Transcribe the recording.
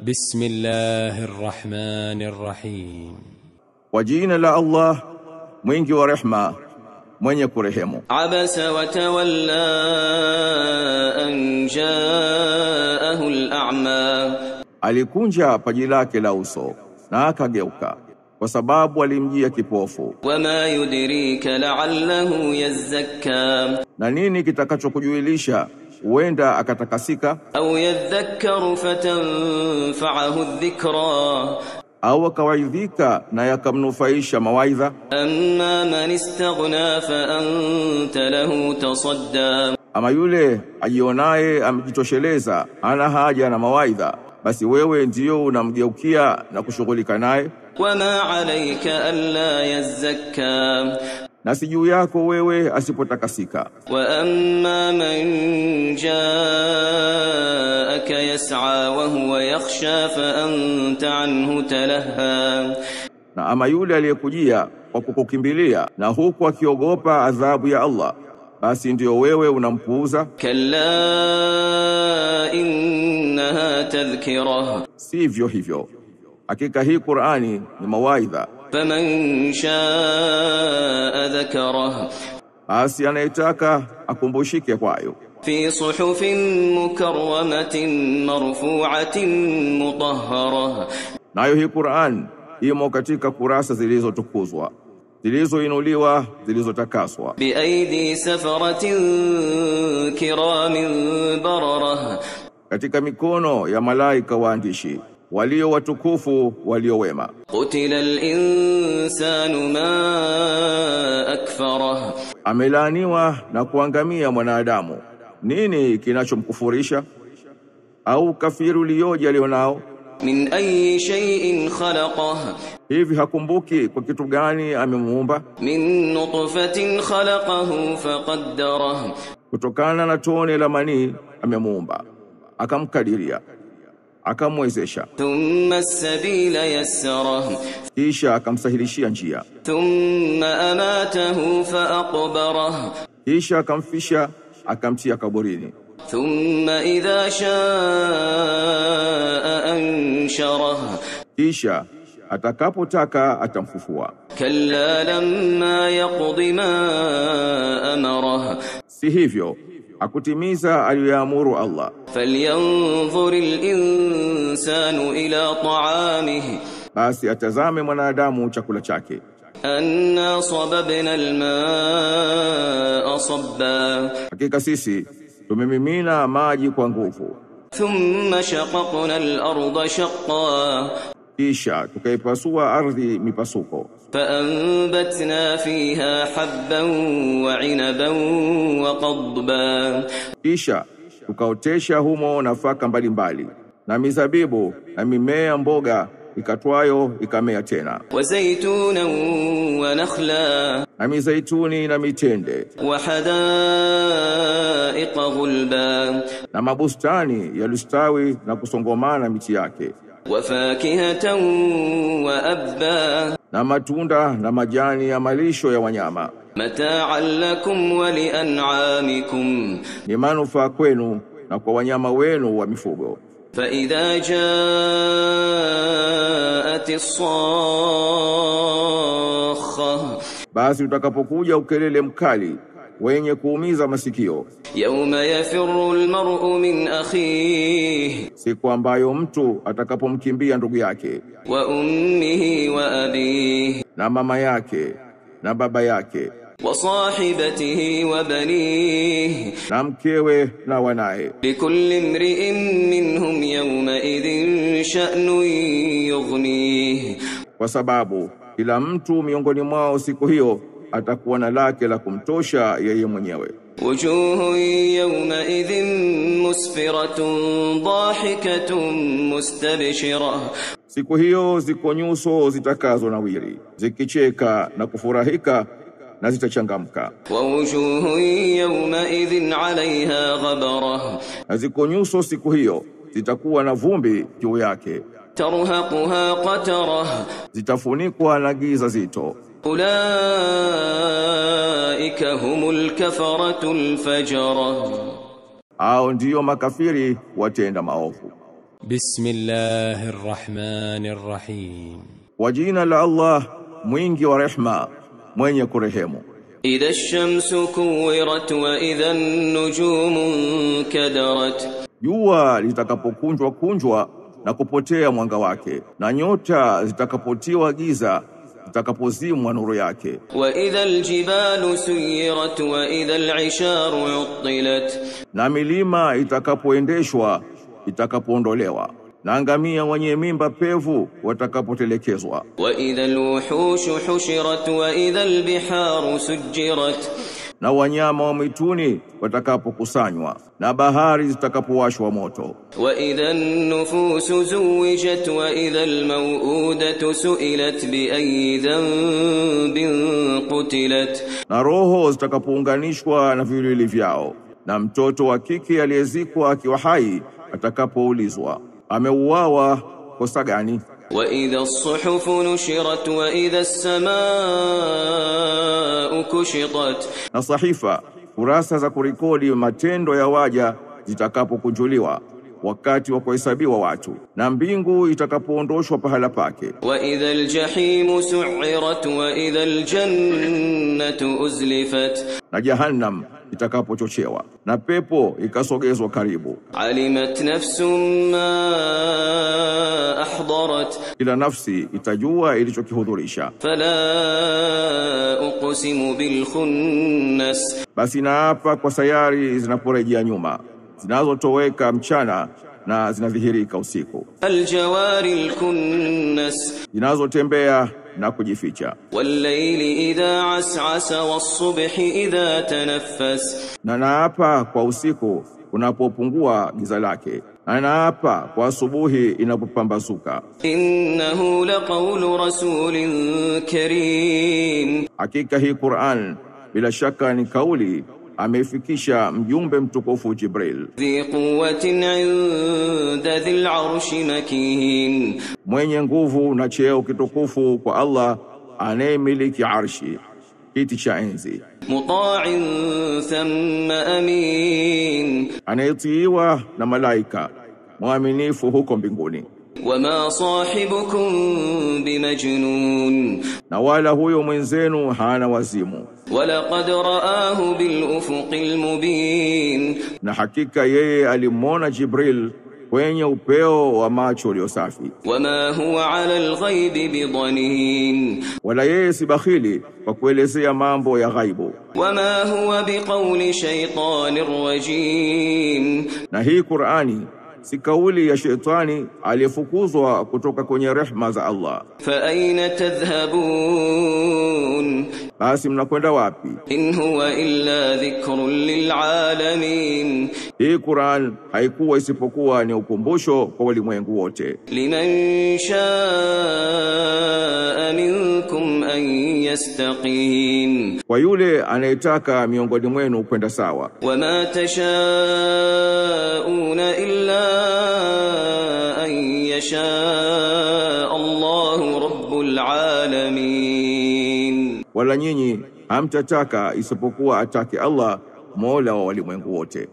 بسم الله الرحمن الرحيم. وجينا لا الله mwingi wa rehma mwenye kurehemu. Abasa wa tawalla an jaahu al-a'ma, alikunja paji lake la uso na akageuka kwa sababu alimjia kipofu. Wama yudrika la'allahu yazakka, na nini kitakachokujuilisha huenda akatakasika? Au yadhakkaru fatanfa'ahu adh-dhikra, au akawaidhika na yakamnufaisha mawaidha. Amma man istaghna fa anta lahu tasadda, ama yule ajionaye amejitosheleza ana haja na mawaidha, basi wewe ndio unamgeukia na kushughulika naye. Wama alayka alla yazakka, na si juu yako wewe asipotakasika. Wa amma man jaaka yas'a wa huwa yakhsha fa anta anhu talaha, na ama yule aliyekujia kwa kukukimbilia na huku akiogopa adhabu ya Allah, basi ndio wewe unampuuza. Kalla innaha tadhkirah, sivyo hivyo, hakika hii Qur'ani ni mawaidha. Faman shaa dhakarah, basi anayetaka akumbushike kwayo. Fi suhufin mukarramatin marfu'atin mutahharah, nayo hii Qur'an imo katika kurasa zilizotukuzwa, zilizoinuliwa, zilizotakaswa. Bi aidi safaratin kiramin bararah, katika mikono ya malaika waandishi walio watukufu walio wema. Qutila al-insanu ma akfarah, amelaaniwa na kuangamia mwanadamu, nini kinachomkufurisha? Au kafiru liyoje alionao. Min ayi shay'in khalaqah, hivi hakumbuki kwa kitu gani amemuumba? Min nutfatin khalaqahu faqaddarah, kutokana na tone la manii amemuumba akamkadiria akamwezesha. Thumma as-sabila yassarah, kisha akamsahilishia njia. Thumma amatahu faaqbarah, kisha akamfisha akamtia kaburini. Thumma idha shaa ansharah, kisha atakapotaka atamfufua. Kalla lamma yaqdi ma amarah, si hivyo akutimiza aliyoamuru Allah. Falyanzur al-insanu ila ta'amihi, basi atazame mwanadamu chakula chake. Anna sababna al-ma'a sabba, hakika sisi tumemimina maji kwa nguvu. Thumma shaqaqna al-ardha shaqqa, kisha tukaipasua ardhi mipasuko. فأنبتنا فيها حبا وعنبا وقضبا, kisha tukaotesha humo nafaka mbalimbali na mizabibu na mimea mboga ikatwayo ikamea tena. وزيتونا ونخلا, na mizaituni na mitende. وحدائق غلبا, na mabustani yalistawi na kusongomana miti yake. وفاكهة وأبا, na matunda na majani ya malisho ya wanyama. متاعا لكم ولأنعامكم, ni manufaa kwenu na kwa wanyama wenu wa mifugo. فإذا جاءت الصاخة, basi utakapokuja ukelele mkali wenye kuumiza masikio. يوم يفر المرء من أخيه, siku ambayo mtu atakapomkimbia ndugu yake. وأمه وأبيه, na mama yake na baba yake. وصاحبته وبنيه, na mkewe na wanae. لكل امرئ منهم يومئذ شأن يغنيه, kwa sababu kila mtu miongoni mwao siku hiyo atakuwa na lake la kumtosha yeye mwenyewe. وجوه يومئذ مسفرة ضاحكة مستبشرة, siku hiyo ziko nyuso zitakazo nawiri zikicheka na kufurahika na zitachangamka. ووجوه يومئذ عليها غبرة, na ziko nyuso siku hiyo zitakuwa na vumbi juu yake. ترهقها قترة, zitafunikwa na giza zito. أولئك هم الكفرة الفجرة, hao ndio makafiri watenda maovu. بسم الله الرحمن الرحيم. Wajina la Allah mwingi wa rehma mwenye kurehemu. إذا الشمس كورت وإذا النجوم كدرت Jua litakapokunjwa kunjwa na kupotea mwanga wake, na nyota zitakapotiwa giza zitakapozimwa nuru yake. وإذا الجبال سيرت وإذا العشار عطلت Na milima itakapoendeshwa itakapoondolewa, na ngamia wenye mimba pevu watakapotelekezwa. وإذا الوحوش حشرت وإذا البحار سجرت Na wanyama wa mwituni watakapokusanywa, na bahari zitakapowashwa moto. وإذا النفوس زوجت وإذا الموءودة سئلت بأي ذنب قتلت Na roho zitakapounganishwa na viwiliwili vyao, na mtoto wa kike aliyezikwa akiwa hai atakapoulizwa, ameuawa kosa gani? وإذا الصحف نشرت وإذا السماء كشطت Na sahifa, kurasa za kurikodi matendo ya waja zitakapokunjuliwa wakati wa kuhesabiwa watu, na mbingu itakapoondoshwa pahala pake. وإذا الجحيم سعرت وإذا الجنة أزلفت Na jahannam itakapochochewa, na pepo ikasogezwa karibu. علمت نفس ما أحضرت Kila nafsi itajua ilichokihudhurisha. فلا أقسم بالخنس Basi naapa kwa sayari zinaporejea nyuma, zinazotoweka mchana na zinadhihirika usiku, الجوار الكنس zinazotembea na kujificha. والليل إذا عسعس والصبح إذا تنفس Na naapa kwa usiku unapopungua giza lake, na naapa kwa asubuhi inapopambazuka. إنه لقول رسول كريم Hakika hii Qur'an bila shaka ni kauli ameifikisha mjumbe mtukufu Jibril, ذي قوة عند ذي العرش مكين mwenye nguvu na cheo kitukufu kwa Allah anayemiliki arshi, kiti cha enzi, مطاع ثم أمين anayetiiwa na malaika, mwaminifu huko mbinguni. وما صاحبكم بمجنون Na wala huyo mwenzenu hana wazimu, ولقد رآه بالأفق المبين na hakika yeye alimwona Jibril kwenye upeo wa macho ulio safi. وما هو على الغيب بضنين Wala yeye si bakhili kwa kuelezea mambo ya ghaibu. وما هو بقول شيطان رجيم Na hii Qur'ani si kauli ya shetani aliyefukuzwa kutoka kwenye rehma za Allah. فأين تذهبون Basi mnakwenda wapi? إن هو إلا ذكر للعالمين Hii Qur'an haikuwa isipokuwa ni ukumbusho kwa walimwengu wote. لمن شاء منكم أن يستقيم Kwa yule anayetaka miongoni mwenu kwenda sawa. وما تشاءون إلا أن يشاء الله رب العالمين Wala nyinyi hamtataka isipokuwa atake Allah, Mola wa walimwengu wote.